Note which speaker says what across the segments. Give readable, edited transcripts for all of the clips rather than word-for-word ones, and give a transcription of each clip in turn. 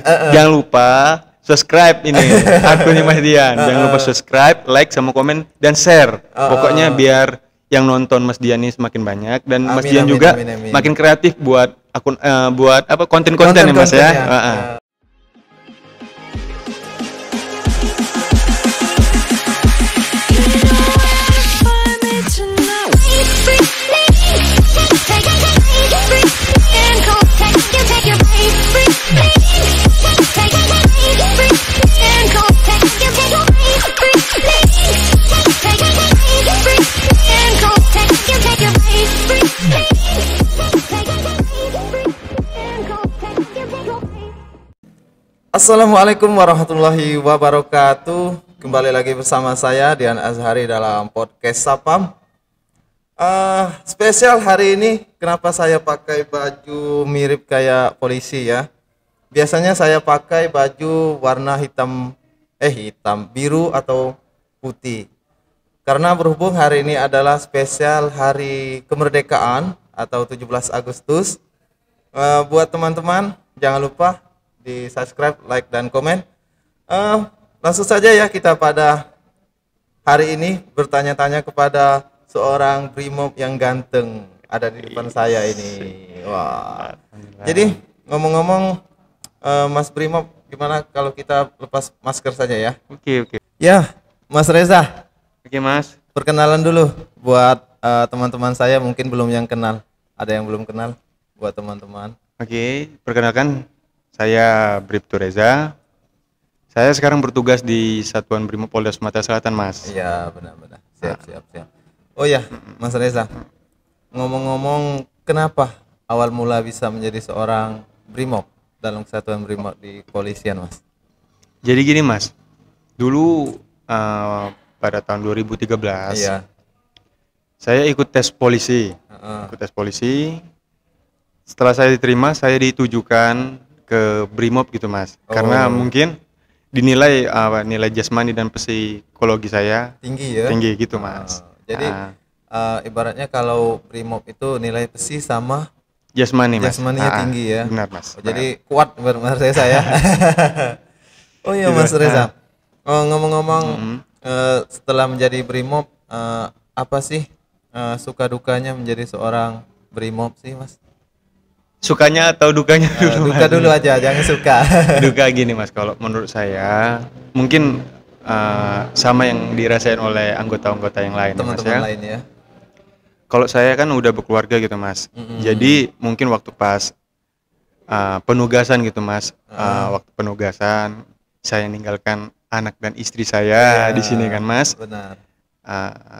Speaker 1: Jangan lupa subscribe ini akunnya Mas Dian. Jangan lupa subscribe, like sama komen dan share. Pokoknya biar yang nonton Mas Dian ini semakin banyak dan Mas Dian juga makin kreatif buat akun buat apa konten-konten ya Mas ya.
Speaker 2: Assalamualaikum warahmatullahi wabarakatuh. Kembali lagi bersama saya Dian Azhari dalam podcast Sapam. Spesial hari ini, kenapa saya pakai baju mirip kayak polisi ya? Biasanya saya pakai baju warna hitam, biru atau putih. Karena berhubung hari ini adalah spesial hari kemerdekaan atau 17 Agustus. Buat teman-teman, jangan lupa di subscribe, like, dan komen. Langsung saja ya kita pada hari ini bertanya-tanya kepada seorang brimob yang ganteng ada di depan saya ini. Wah. Jadi ngomong-ngomong, Mas Brimob, gimana kalau kita lepas masker saja ya?
Speaker 1: Oke.
Speaker 2: Ya, Mas Reza.
Speaker 1: Oke Mas.
Speaker 2: Perkenalan dulu buat teman-teman saya, mungkin belum yang kenal. Ada yang belum kenal buat teman-teman.
Speaker 1: Oke, perkenalkan saya Bribtu Reza. Saya sekarang bertugas di Satuan Brimob Polda Sumatera Selatan, Mas.
Speaker 2: Iya, benar-benar. Siap. Oh ya, Mas Reza. Ngomong-ngomong, kenapa awal mula bisa menjadi seorang brimob dalam Satuan Brimob di kepolisian, Mas?
Speaker 1: Jadi gini, Mas. Dulu pada tahun 2013,
Speaker 2: iya,
Speaker 1: saya ikut tes polisi. Setelah saya diterima, saya ditujukan ke brimob gitu Mas, karena mungkin dinilai nilai jasmani dan psikologi saya tinggi gitu Mas.
Speaker 2: Jadi ibaratnya kalau brimob itu nilai psi sama
Speaker 1: jasmaninya
Speaker 2: tinggi ya.
Speaker 1: Benar Mas.
Speaker 2: Jadi kuat Mas Reza ya. Oh iya Mas Reza. Ngomong-ngomong, setelah menjadi brimob, apa sih suka dukanya menjadi seorang brimob sih Mas?
Speaker 1: Sukanya atau dukanya dulu?
Speaker 2: Duka dulu aja, jangan suka.
Speaker 1: Duka gini Mas, kalau menurut saya mungkin sama yang dirasain oleh anggota-anggota yang lain,
Speaker 2: teman-teman
Speaker 1: Mas,
Speaker 2: lain ya.
Speaker 1: Kalau saya kan udah berkeluarga gitu Mas, jadi mungkin waktu pas penugasan gitu Mas, waktu penugasan saya meninggalkan anak dan istri saya di sini kan Mas.
Speaker 2: Benar.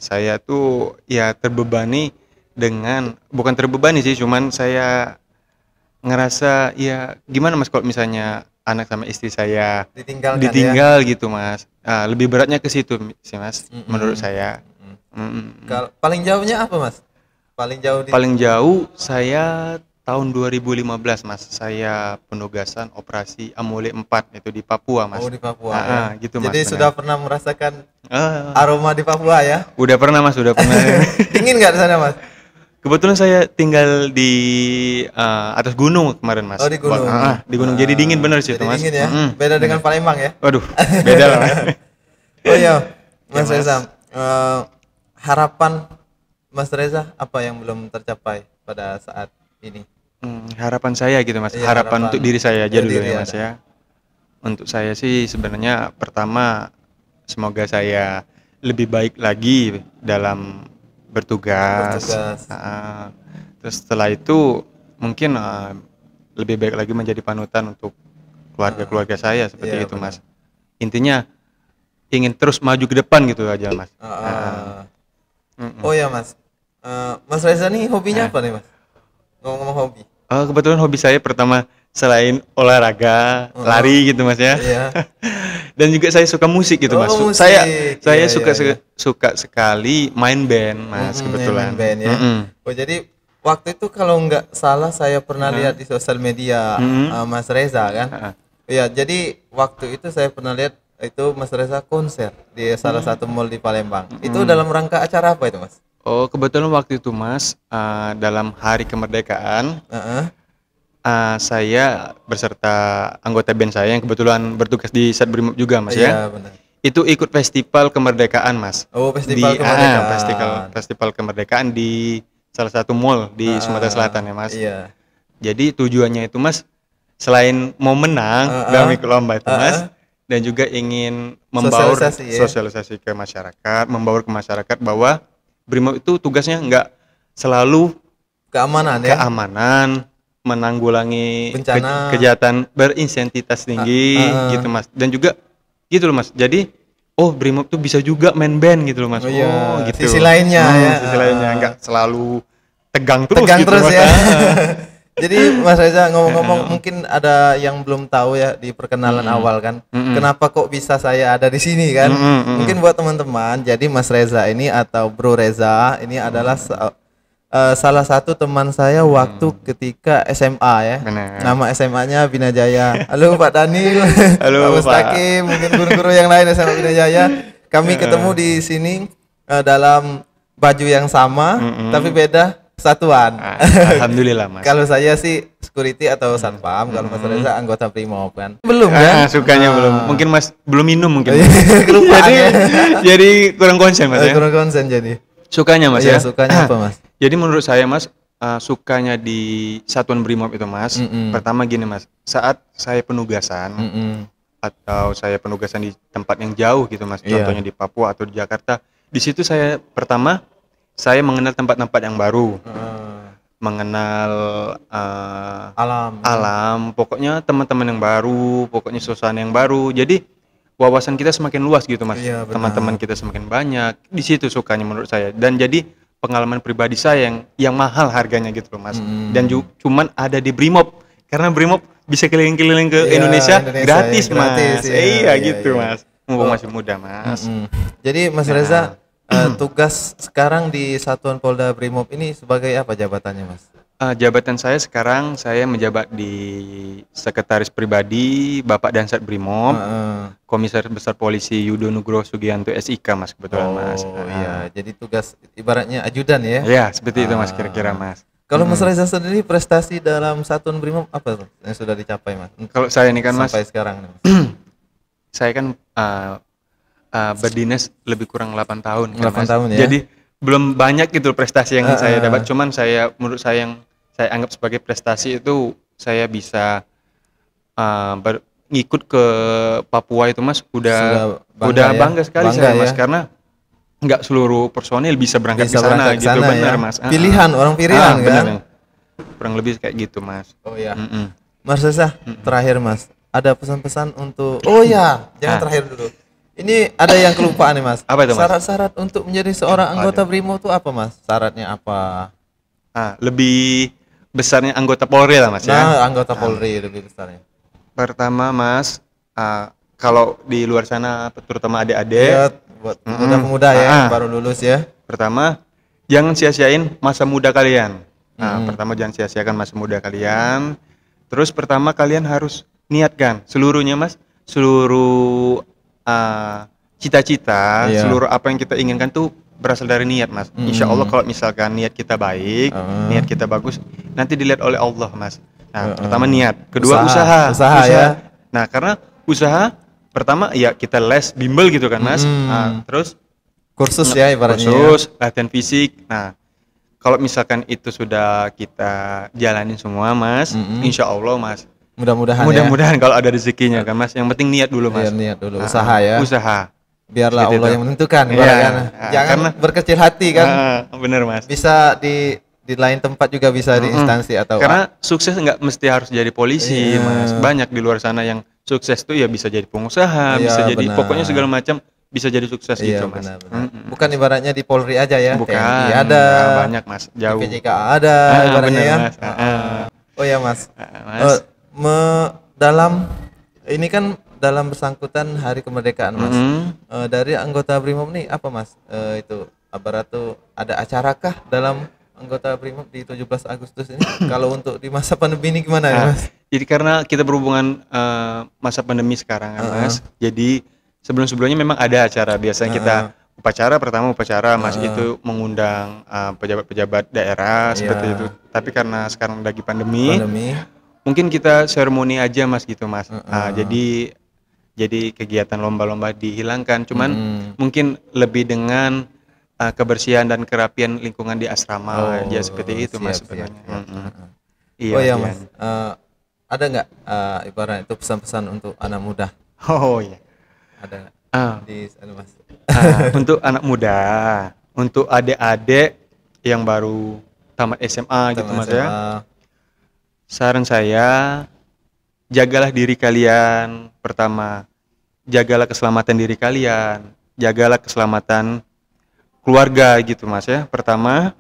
Speaker 1: Saya tuh ya terbebani dengan, bukan terbebani sih, cuman saya ngerasa ya gimana Mas kalau misalnya anak sama istri saya ditinggal ya? Gitu Mas. Lebih beratnya ke situ sih Mas, menurut saya.
Speaker 2: Paling jauhnya apa Mas? Paling
Speaker 1: jauh saya tahun 2015 Mas, saya penugasan operasi Amole 4 itu di Papua Mas.
Speaker 2: Oh di Papua ya.
Speaker 1: Gitu Mas.
Speaker 2: Jadi sudah pernah merasakan aroma di Papua ya?
Speaker 1: Udah pernah Mas,
Speaker 2: Dingin nggak di sana Mas?
Speaker 1: Kebetulan saya tinggal di atas gunung kemarin Mas.
Speaker 2: Oh di gunung.
Speaker 1: Di gunung, jadi dingin bener sih itu Mas.
Speaker 2: Dingin ya. Beda dengan Palembang ya.
Speaker 1: Waduh, beda lah.
Speaker 2: Oh iya, Mas Reza. Harapan Mas Reza apa yang belum tercapai pada saat ini?
Speaker 1: Harapan saya gitu Mas.
Speaker 2: Iya,
Speaker 1: harapan untuk diri saya aja dulu ya Mas
Speaker 2: ada.
Speaker 1: ya. Untuk saya sih sebenarnya pertama semoga saya lebih baik lagi dalam bertugas. Terus setelah itu mungkin lebih baik lagi menjadi panutan untuk keluarga saya seperti itu Mas. Intinya ingin terus maju ke depan gitu aja Mas.
Speaker 2: Oh ya Mas, Mas Reza nih hobinya apa nih Mas? Ngomong-ngomong hobi.
Speaker 1: Kebetulan hobi saya pertama selain olahraga, lari gitu Mas ya.
Speaker 2: Iya.
Speaker 1: Dan juga saya suka musik gitu Mas.
Speaker 2: Musik.
Speaker 1: Saya suka sekali main band Mas, kebetulan.
Speaker 2: Main band ya. Oh jadi waktu itu kalau nggak salah saya pernah lihat di sosial media Mas Reza kan. Iya, jadi waktu itu saya pernah lihat itu Mas Reza konser di salah satu mall di Palembang. Itu dalam rangka acara apa itu Mas?
Speaker 1: Oh kebetulan waktu itu Mas, dalam hari kemerdekaan saya beserta anggota band saya yang kebetulan bertugas di Satbrimob juga Mas ya.
Speaker 2: Iya, benar.
Speaker 1: Itu ikut festival kemerdekaan Mas.
Speaker 2: Oh, festival kemerdekaan.
Speaker 1: Festival kemerdekaan di salah satu mall di Sumatera Selatan ya Mas.
Speaker 2: Iya.
Speaker 1: Jadi tujuannya itu Mas, selain mau menang dalam ikut lomba itu Mas, dan juga ingin membaur sosialisasi ke masyarakat, membaur ke masyarakat bahwa Brimob itu tugasnya nggak selalu keamanan, menanggulangi kejahatan berintensitas tinggi gitu Mas. Dan juga gitu loh Mas. Jadi Brimob tuh bisa juga main band gitu loh Mas. Gitu.
Speaker 2: Sisi lainnya ya.
Speaker 1: Sisi lainnya nggak selalu tegang terus gitu,
Speaker 2: terus ya. Jadi Mas Reza ngomong-ngomong, mungkin ada yang belum tahu ya di perkenalan awal kan, kenapa kok bisa saya ada di sini kan? Mungkin buat teman-teman, jadi Mas Reza ini atau Bro Reza ini adalah salah satu teman saya waktu ketika SMA ya.
Speaker 1: Bener.
Speaker 2: Nama SMA-nya Binajaya. Halo Pak Daniel.
Speaker 1: Halo
Speaker 2: Pak Mustaqim, mungkin guru-guru yang lain SMA Binajaya. Kami ketemu di sini dalam baju yang sama, tapi beda satuan.
Speaker 1: Alhamdulillah Mas.
Speaker 2: Kalau saya sih security atau satpam, kalau Mas Reza anggota Brimob kan. Belum kan?
Speaker 1: Sukanya belum. Mungkin Mas belum minum mungkin. Jadi kurang konsen Mas ya.
Speaker 2: Kurang konsen jadi.
Speaker 1: Sukanya Mas ya.
Speaker 2: Sukanya apa Mas?
Speaker 1: Jadi menurut saya Mas, sukanya di satuan Brimob itu Mas. Pertama gini Mas, saat saya penugasan atau saya penugasan di tempat yang jauh gitu Mas, contohnya di Papua atau di Jakarta, di situ saya pertama saya mengenal tempat-tempat yang baru, mengenal alam, pokoknya teman-teman yang baru, pokoknya suasana yang baru. Jadi wawasan kita semakin luas gitu Mas, teman-teman kita semakin banyak. Di situ sukanya menurut saya, dan jadi pengalaman pribadi saya yang mahal harganya gitu loh Mas. Dan cuman ada di Brimob, karena Brimob bisa keliling-keliling ke Indonesia gratis Mas. Iya gitu Mas, mumpung masih muda Mas.
Speaker 2: Jadi Mas Reza tugas sekarang di Satuan Polda Brimob ini sebagai apa jabatannya Mas?
Speaker 1: Jabatan saya sekarang, saya menjabat di Sekretaris Pribadi Bapak Dansat Brimob, Komisaris Besar Polisi Yudo Nugroho Sugianto SIK Mas kebetulan Mas.
Speaker 2: Iya, jadi tugas ibaratnya ajudan ya?
Speaker 1: Iya, seperti itu Mas kira-kira Mas.
Speaker 2: Kalau Mas Reza sendiri prestasi dalam Satuan Brimob apa yang sudah dicapai Mas?
Speaker 1: Kalau saya ini kan Mas,
Speaker 2: sampai sekarang nih, Mas.
Speaker 1: Saya kan berdinas lebih kurang 8 tahun kan
Speaker 2: 8 tahun ya.
Speaker 1: Jadi belum banyak gitu prestasi yang saya dapat, cuman menurut saya yang saya anggap sebagai prestasi itu saya bisa ngikut ke Papua itu Mas, udah bangga sekali saya Mas, karena nggak seluruh personil bisa berangkat ke sana gitu benar Mas.
Speaker 2: Pilihan orang pilihan kan.
Speaker 1: Benar. Kurang lebih kayak gitu Mas.
Speaker 2: Oh ya. Mas Reza, terakhir Mas, ada pesan-pesan untuk jangan terakhir dulu. Ini ada yang kelupaan nih Mas.
Speaker 1: Apa itu Mas?
Speaker 2: Syarat-syarat untuk menjadi seorang anggota Brimob itu apa Mas? Syaratnya apa?
Speaker 1: Lebih besarnya anggota Polri lah Mas ya.
Speaker 2: Anggota Polri lebih besarnya.
Speaker 1: Pertama Mas, kalau di luar sana terutama adik-adik,
Speaker 2: buat pemuda-pemuda ya baru lulus ya.
Speaker 1: Pertama, jangan sia-siain masa muda kalian. Pertama jangan sia-siakan masa muda kalian. Terus pertama kalian harus niatkan seluruhnya Mas, seluruh cita-cita, seluruh apa yang kita inginkan tuh berasal dari niat Mas. Insya Allah kalau misalkan niat kita baik, niat kita bagus, nanti dilihat oleh Allah Mas. Nah pertama niat, kedua usaha
Speaker 2: ya.
Speaker 1: Nah karena usaha pertama ya kita les bimbel gitu kan Mas. Terus
Speaker 2: kursus ya ibaratnya.
Speaker 1: Latihan fisik. Nah kalau misalkan itu sudah kita jalanin semua Mas, insya Allah Mas, mudah-mudahan kalau ada rezekinya kan Mas. Yang penting niat dulu Mas.
Speaker 2: Niat dulu, usaha ya.
Speaker 1: Usaha.
Speaker 2: Biarlah Allah yang menentukan. Jangan berkecil hati kan.
Speaker 1: Bener Mas.
Speaker 2: Bisa di lain tempat juga, bisa di instansi atau
Speaker 1: karena sukses nggak mesti harus jadi polisi Mas. Banyak di luar sana yang sukses tuh ya bisa jadi pengusaha, bisa jadi pokoknya segala macam bisa jadi sukses gitu Mas.
Speaker 2: Bukan ibaratnya di Polri aja ya.
Speaker 1: Bukan.
Speaker 2: TNI ada.
Speaker 1: Banyak Mas. Jauh.
Speaker 2: PJK ada ibaratnya ya.
Speaker 1: Mas.
Speaker 2: Oh ya Mas. Dalam ini kan dalam bersangkutan hari kemerdekaan Mas, dari anggota Brimob nih apa Mas, itu tuh ada acarakah dalam anggota Brimob di 17 Agustus ini? Kalau untuk di masa pandemi ini gimana ya Mas?
Speaker 1: Jadi karena kita berhubungan masa pandemi sekarang kan Mas, jadi sebelum-sebelumnya memang ada acara, biasanya kita upacara Mas, itu mengundang pejabat-pejabat daerah seperti itu. Tapi karena sekarang lagi pandemi, mungkin kita seremoni aja Mas gitu Mas. Jadi kegiatan lomba-lomba dihilangkan, cuman mungkin lebih dengan kebersihan dan kerapian lingkungan di asrama aja seperti itu Mas sebenarnya. Iya,
Speaker 2: oh ya
Speaker 1: Dian.
Speaker 2: Mas, ada nggak ibaratnya itu pesan-pesan untuk anak muda?
Speaker 1: Oh iya.
Speaker 2: Ada nggak di sana Mas?
Speaker 1: Untuk anak muda, untuk adik-adik yang baru tamat SMA gitu Mas ya. Saran saya, jagalah diri kalian pertama. Jagalah keselamatan diri kalian, jagalah keselamatan keluarga gitu Mas ya. Pertama,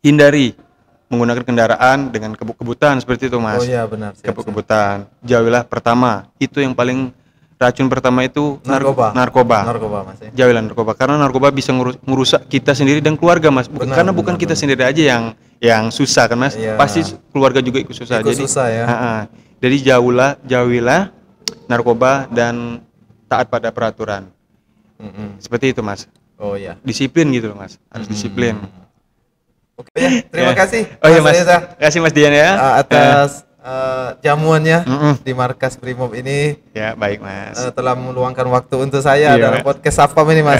Speaker 1: hindari menggunakan kendaraan dengan kebut-kebutan seperti itu Mas.
Speaker 2: Oh iya benar.
Speaker 1: Kebut-kebutan. Jauhilah pertama. Itu yang paling racun pertama itu narkoba.
Speaker 2: Narkoba Mas ya.
Speaker 1: Jauhilah narkoba karena narkoba bisa merusak kita sendiri dan keluarga Mas. Karena bukan kita sendiri aja yang susah kan Mas.
Speaker 2: Iya.
Speaker 1: Pasti keluarga juga ikut susah.
Speaker 2: Ikut susah ya.
Speaker 1: Jadi jauhilah narkoba dan taat pada peraturan. Seperti itu Mas.
Speaker 2: Oh iya.
Speaker 1: Disiplin gitu Mas. Harus disiplin.
Speaker 2: Oke ya, terima kasih.
Speaker 1: Oh iya Mas.
Speaker 2: Reza.
Speaker 1: Terima kasih Mas Dian ya.
Speaker 2: Atas jamuannya di markas Brimob ini.
Speaker 1: Ya, baik Mas.
Speaker 2: Telah meluangkan waktu untuk saya dalam podcast Sapam ini Mas.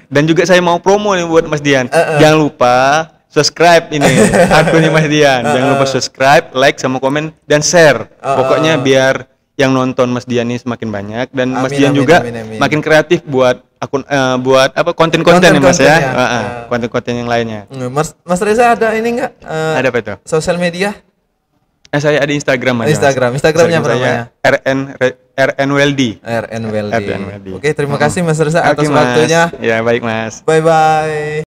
Speaker 1: Dan juga saya mau promo nih buat Mas Dian. Jangan lupa subscribe ini akunnya Mas Dian. Jangan lupa subscribe, like sama komen dan share. Pokoknya biar yang nonton Mas Dian ini semakin banyak dan Mas Dian juga makin kreatif buat akun buat apa konten-konten ya Mas ya. Konten-konten yang lainnya.
Speaker 2: Mas Reza ada ini enggak?
Speaker 1: Ada apa itu?
Speaker 2: Sosial media?
Speaker 1: Saya ada Instagram aja.
Speaker 2: Instagramnya apa namanya?
Speaker 1: RNWLD.
Speaker 2: RNWLD. Oke, terima kasih Mas Reza atas waktunya.
Speaker 1: Ya, baik Mas.
Speaker 2: Bye bye.